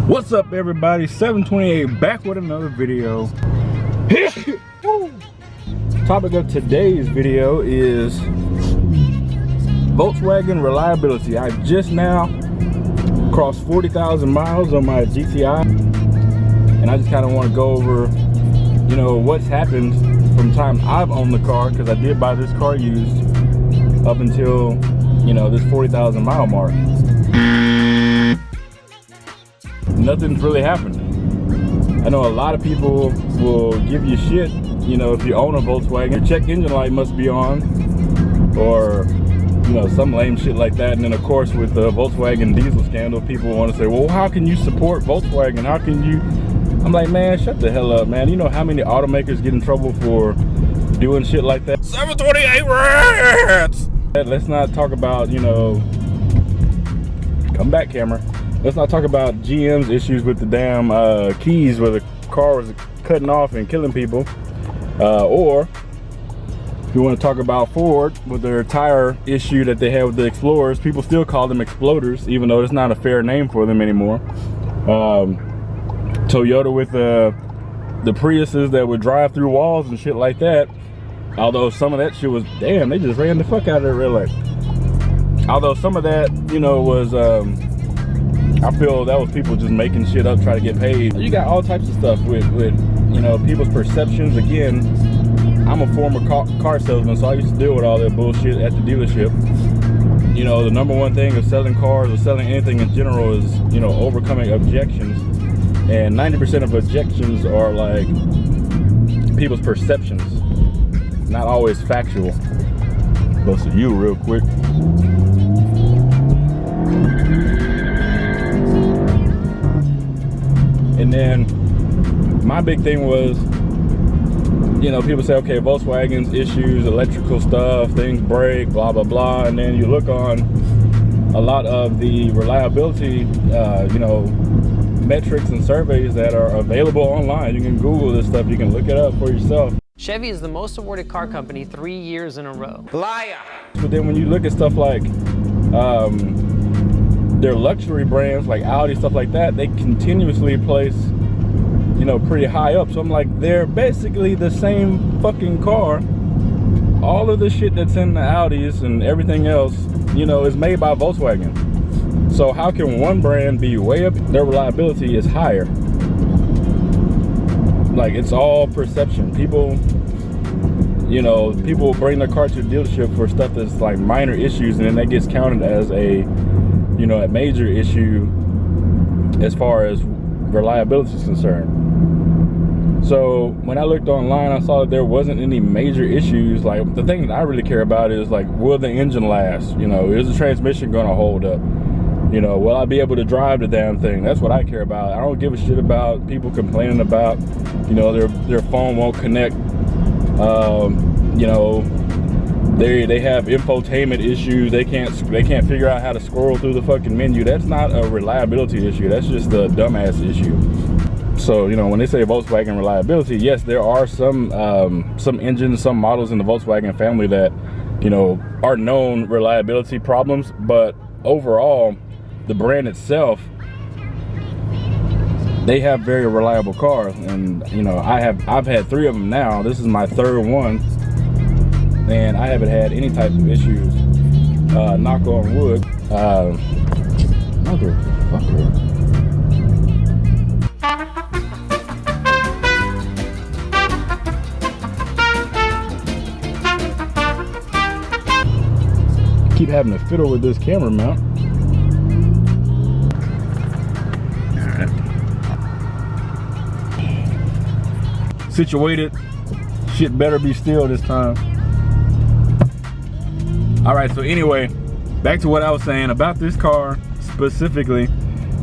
What's up, everybody? 728 back with another video. Topic of today's video is Volkswagen reliability. I just now crossed 40,000 miles on my GTI, and I just kind of want to go over, you know, what's happened from the time I've owned the car, because I did buy this car used up until, you know, this 40,000 mile mark. Nothing's really happened. I know a lot of people will give you shit, you know, if you own a Volkswagen, your check engine light must be on, or, you know, some lame shit like that. And then of course with the Volkswagen diesel scandal, people want to say, well, how can you support Volkswagen? How can you? I'm like, man, shut the hell up, man. You know how many automakers get in trouble for doing shit like that? 728 rats! Let's not talk about, you know, come back, camera. Let's not talk about GM's issues with the damn keys where the car was cutting off and killing people. Or if you want to talk about Ford with their tire issue that they had with the Explorers, people still call them Exploders, even though it's not a fair name for them anymore. Toyota with the Priuses that would drive through walls and shit like that. Although some of that shit was, damn, they just ran the fuck out of it real life. Although some of that, you know, was I feel that was people just making shit up, trying to get paid. You got all types of stuff with you know, people's perceptions. Again, I'm a former car salesman, so I used to deal with all that bullshit at the dealership. You know, the number one thing of selling cars or selling anything in general is, you know, overcoming objections. And 90% of objections are like people's perceptions, not always factual. Bust a U real quick. And then my big thing was, you know, people say, okay, Volkswagen's issues, electrical stuff, things break, blah, blah, blah. And then you look on a lot of the reliability, you know, metrics and surveys that are available online. You can Google this stuff, you can look it up for yourself. Chevy is the most awarded car company 3 years in a row. Liar! But then when you look at stuff like their luxury brands like Audi, stuff like that, they continuously place, you know, pretty high up. So I'm like, they're basically the same fucking car. All of the shit that's in the Audis and everything else, you know, is made by Volkswagen. So how can one brand be way up? Their reliability is higher. Like, it's all perception. People, you know, people will bring their car to a dealership for stuff that's like minor issues, and then that gets counted as a, you know, a major issue as far as reliability is concerned. So when I looked online, I saw that there wasn't any major issues. Like, the thing that I really care about is, like, will the engine last? You know, is the transmission gonna hold up? You know, will I be able to drive the damn thing? That's what I care about. I don't give a shit about people complaining about, you know, their phone won't connect. You know, they have infotainment issues. They can't figure out how to scroll through the fucking menu. That's not a reliability issue. That's just a dumbass issue. So, you know, when they say Volkswagen reliability, yes, there are some engines, some models in the Volkswagen family that, you know, are known reliability problems. But overall, the brand itself, they have very reliable cars. And, you know, I've had 3 of them now. This is my 3rd one. And I haven't had any type of issues, knock on wood. Motherfucker. Keep having to fiddle with this camera mount. Alright. Situated. Shit better be still this time. Alright, so anyway, back to what I was saying about this car specifically.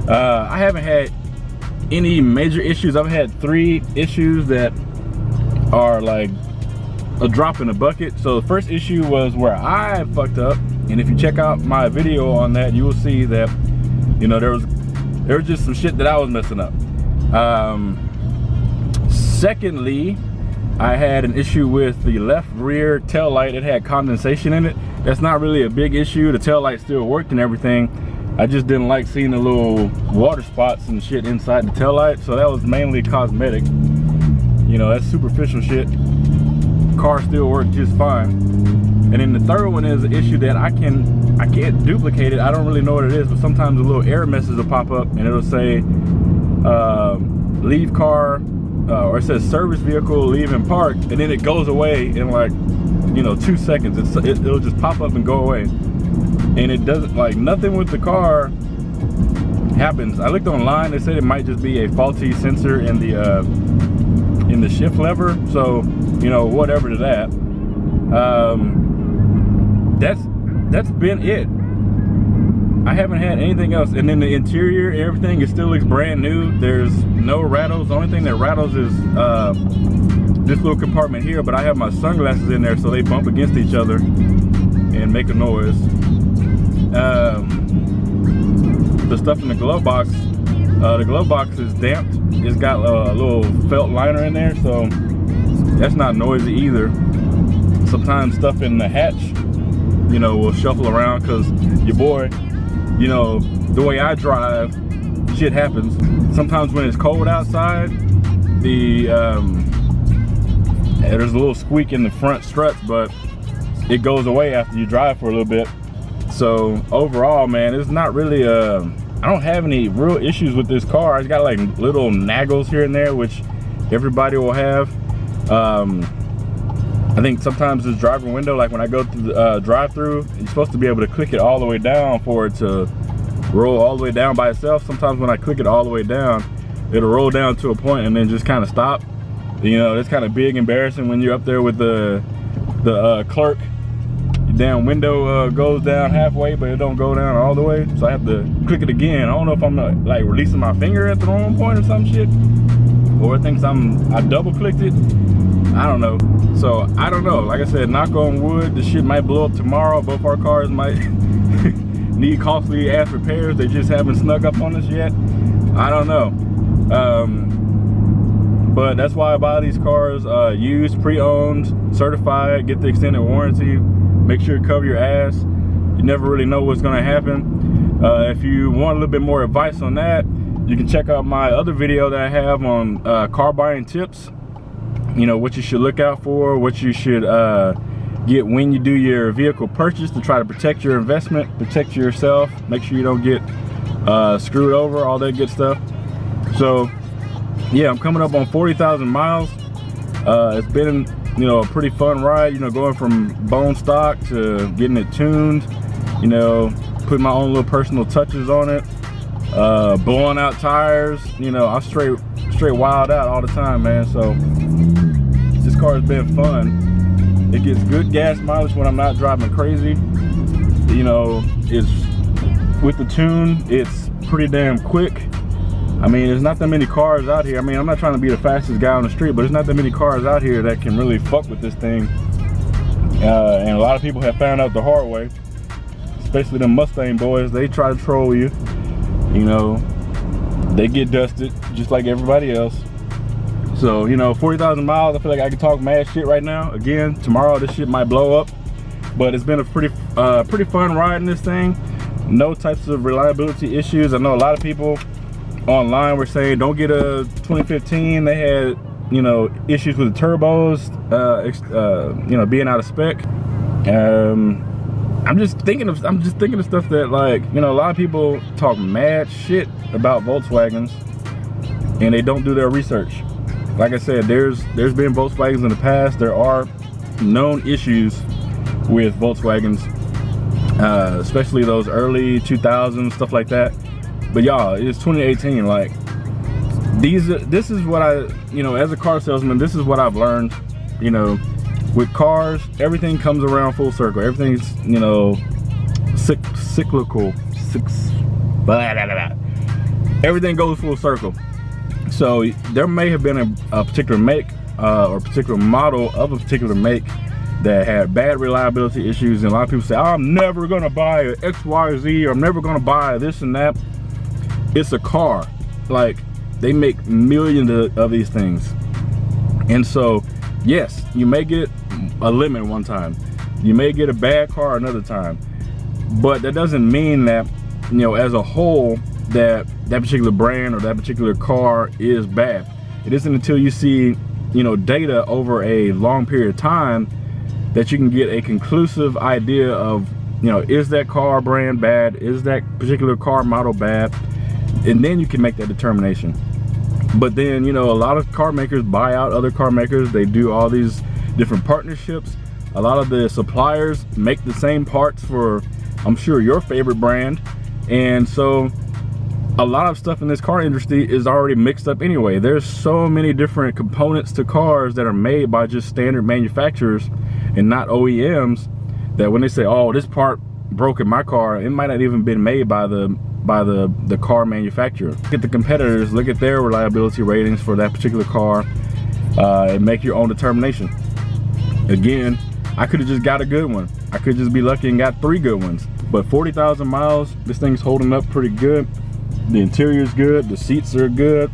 I haven't had any major issues. I've had 3 issues that are like a drop in the bucket. So the first issue was where I fucked up, and if you check out my video on that, you will see that, you know, there was just some shit that I was messing up. Secondly, I had an issue with the left rear tail light. It had condensation in it. That's not really a big issue. The tail light still worked and everything. I just didn't like seeing the little water spots and shit inside the taillight, so that was mainly cosmetic. You know, that's superficial shit. Car still worked just fine. And then the third one is an issue that I can't duplicate it. I don't really know what it is, but sometimes a little error message will pop up and it'll say leave car, or it says service vehicle leave and park, and then it goes away in like, you know, 2 seconds. It'll just pop up and go away, and it doesn't, like, nothing with the car happens. I looked online, they said it might just be a faulty sensor in the shift lever, so, you know, whatever to that. That's been it. I haven't had anything else. And then the interior, everything, it still looks brand new. There's no rattles. The only thing that rattles is this little compartment here, but I have my sunglasses in there, so they bump against each other and make a noise. The stuff in the glove box is damped. It's got a little felt liner in there, so that's not noisy either. Sometimes stuff in the hatch, you know, will shuffle around because your boy, you know, the way I drive, shit happens. Sometimes when it's cold outside, there's a little squeak in the front struts, but it goes away after you drive for a little bit. So overall, man, it's not really I don't have any real issues with this car. It's got like little naggles here and there, which everybody will have. I think sometimes this driver window, like when I go through the drive-through, you're supposed to be able to click it all the way down for it to roll all the way down by itself. Sometimes when I click it all the way down, it'll roll down to a point and then just kind of stop. You know, it's kind of big embarrassing when you're up there with the clerk. Your damn window goes down halfway, but it don't go down all the way. So I have to click it again. I don't know if I'm like releasing my finger at the wrong point or some shit, or it thinks I double clicked it. I don't know. So I don't know. Like I said, knock on wood, this shit might blow up tomorrow. Both our cars might need costly ass repairs. They just haven't snuck up on us yet. I don't know. But that's why I buy these cars used, pre-owned, certified, get the extended warranty. Make sure you cover your ass. You never really know what's gonna happen. If you want a little bit more advice on that, you can check out my other video that I have on car buying tips. You know, what you should look out for, what you should get when you do your vehicle purchase to try to protect your investment, protect yourself, make sure you don't get screwed over, all that good stuff. So yeah, I'm coming up on 40,000 miles. It's been, you know, a pretty fun ride, you know, going from bone stock to getting it tuned, you know, putting my own little personal touches on it, blowing out tires. You know, I'm straight wild out all the time, man. So this car has been fun. It gets good gas mileage when I'm not driving crazy. You know, it's with the tune, it's pretty damn quick. I mean, there's not that many cars out here. I mean, I'm not trying to be the fastest guy on the street, but there's not that many cars out here that can really fuck with this thing. And a lot of people have found out the hard way, especially the Mustang boys. They try to troll you. You know, they get dusted just like everybody else. So, you know, 40,000 miles, I feel like I can talk mad shit right now. Again, tomorrow this shit might blow up, but it's been a pretty fun ride in this thing. No types of reliability issues. I know a lot of people online were saying don't get a 2015. They had, you know, issues with the turbos, you know, being out of spec. I'm just thinking of stuff that, like, you know, a lot of people talk mad shit about Volkswagens and they don't do their research. Like I said, there's been Volkswagens in the past. There are known issues with Volkswagens, especially those early 2000s, stuff like that. But y'all, it's 2018. Like, this is what I, you know, as a car salesman, this is what I've learned. You know, with cars, everything comes around full circle. Everything's, you know, cyclical. Everything goes full circle. So there may have been a particular make or particular model of a particular make that had bad reliability issues, and a lot of people say, I'm never gonna buy an XYZ, or I'm never gonna buy this and that. It's a car. Like, they make millions of these things. And so, yes, you may get a limit one time. You may get a bad car another time. But that doesn't mean that you know, as a whole, that particular brand or that particular car is bad. It isn't until you see, you know, data over a long period of time that you can get a conclusive idea of, you know, is that car brand bad? Is that particular car model bad? And then you can make that determination. But then, you know, a lot of car makers buy out other car makers. They do all these different partnerships. A lot of the suppliers make the same parts for, I'm sure, your favorite brand. And so a lot of stuff in this car industry is already mixed up anyway. There's so many different components to cars that are made by just standard manufacturers and not OEMs, that when they say, oh, this part broke in my car, it might not even been made by the car manufacturer. Look at the competitors, look at their reliability ratings for that particular car, and make your own determination. Again, I could have just got a good one. I could just be lucky and got 3 good ones. But 40,000 miles, this thing's holding up pretty good. The interior's good, the seats are good,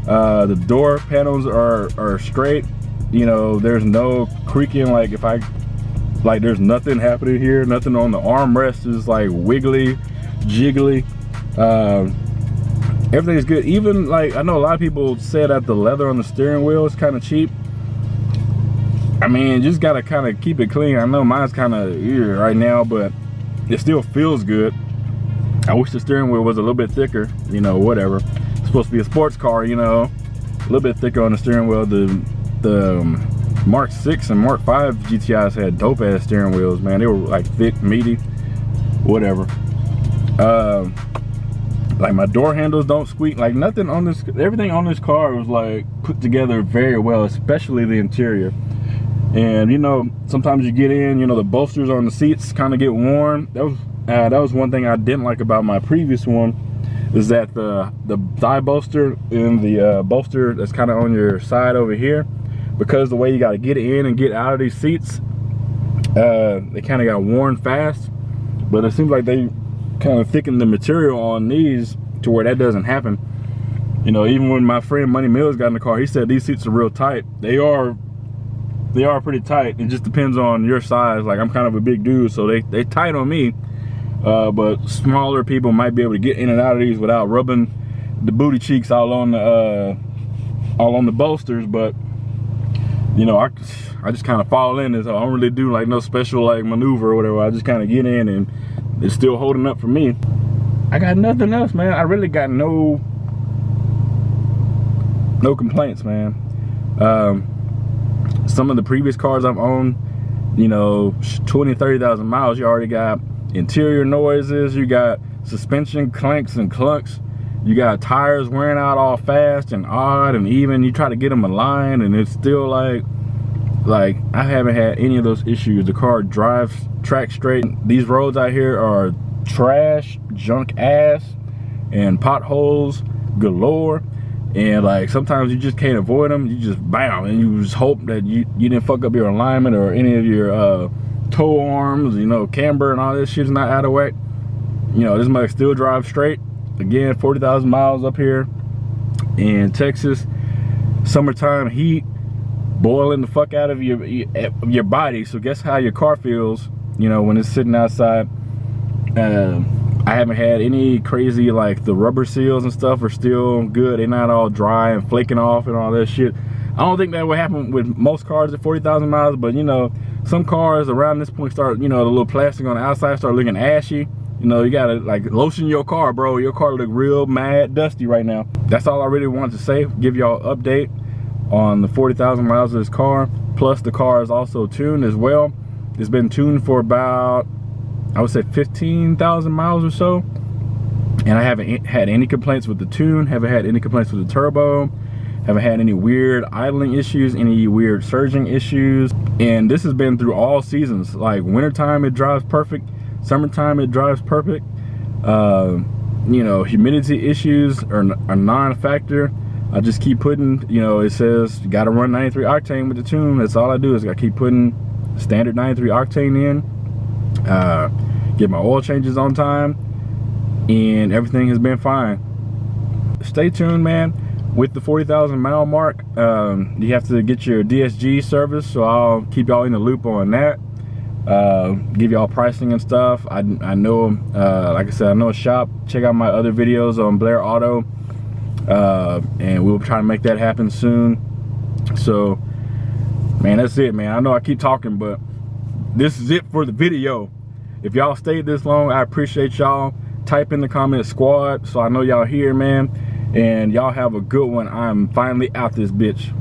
the door panels are straight. You know, there's no creaking, like there's nothing happening here, nothing on the armrest is like wiggly, jiggly. Everything's good. Even, like, I know a lot of people say that the leather on the steering wheel is kind of cheap. I mean, just gotta kind of keep it clean. I know mine's kind of right now, but it still feels good. I wish the steering wheel was a little bit thicker, you know, whatever. It's supposed to be a sports car, you know, a little bit thicker on the steering wheel. The Mark 6 and Mark 5 GTIs had dope ass steering wheels, man. They were like thick, meaty, whatever. Like, my door handles don't squeak, like nothing on this, everything on this car was like put together very well, especially the interior. And, you know, sometimes you get in, you know, the bolsters on the seats kind of get worn. That was one thing I didn't like about my previous one, is that the thigh bolster and the bolster that's kind of on your side over here, because the way you got to get in and get out of these seats, they kind of got worn fast. But it seems like they kind of thickened the material on these to where that doesn't happen. You know, even when my friend Money Mills got in the car, he said these seats are real tight. They are pretty tight. It just depends on your size. Like, I'm kind of a big dude, so they tight on me. But smaller people might be able to get in and out of these without rubbing the booty cheeks all on the bolsters. But, you know, I just kind of fall in this. I don't really do like no special like maneuver or whatever. I just kind of get in and it's still holding up for me. I got nothing else, man. I really got no complaints, man. Some of the previous cars I've owned, you know, 20-30,000 miles, you already got interior noises, you got suspension clanks and clunks, you got tires wearing out all fast and odd and even. You try to get them aligned and it's still like I haven't had any of those issues. The car drives track straight. These roads out here are trash, junk ass, and potholes galore. And like, sometimes you just can't avoid them. You just bam, and you just hope that you didn't fuck up your alignment or any of your tow arms, you know, camber and all this shit's not out of whack. You know, this might still drive straight. Again, 40,000 miles up here in Texas. Summertime heat boiling the fuck out of your body. So guess how your car feels, you know, when it's sitting outside. I haven't had any crazy, like, the rubber seals and stuff are still good. They're not all dry and flaking off and all that shit. I don't think that would happen with most cars at 40,000 miles, but, you know, some cars around this point start, you know, the little plastic on the outside start looking ashy. You know, you gotta, like, lotion your car, bro. Your car look real mad dusty right now. That's all I really wanted to say. Give y'all an update on the 40,000 miles of this car. Plus, the car is also tuned as well. It's been tuned for about, I would say, 15,000 miles or so, and I haven't had any complaints with the tune, haven't had any complaints with the turbo, haven't had any weird idling issues, any weird surging issues. And this has been through all seasons. Like, wintertime it drives perfect, summertime it drives perfect. You know, humidity issues are a non-factor. I just keep putting, you know, it says you gotta run 93 octane with the tune. That's all I do, is I keep putting standard 93 octane in. Get my oil changes on time, and everything has been fine. Stay tuned, man. With the 40,000 mile mark, you have to get your DSG service, so I'll keep y'all in the loop on that. give y'all pricing and stuff. I know, like I said, I know a shop. Check out my other videos on Blair Auto, and we'll try to make that happen soon. So, man, that's it, man. I know I keep talking, but this is it for the video. If y'all stayed this long, I appreciate y'all. Type in the comment squad so I know y'all here, man. And y'all have a good one. I'm finally out this bitch.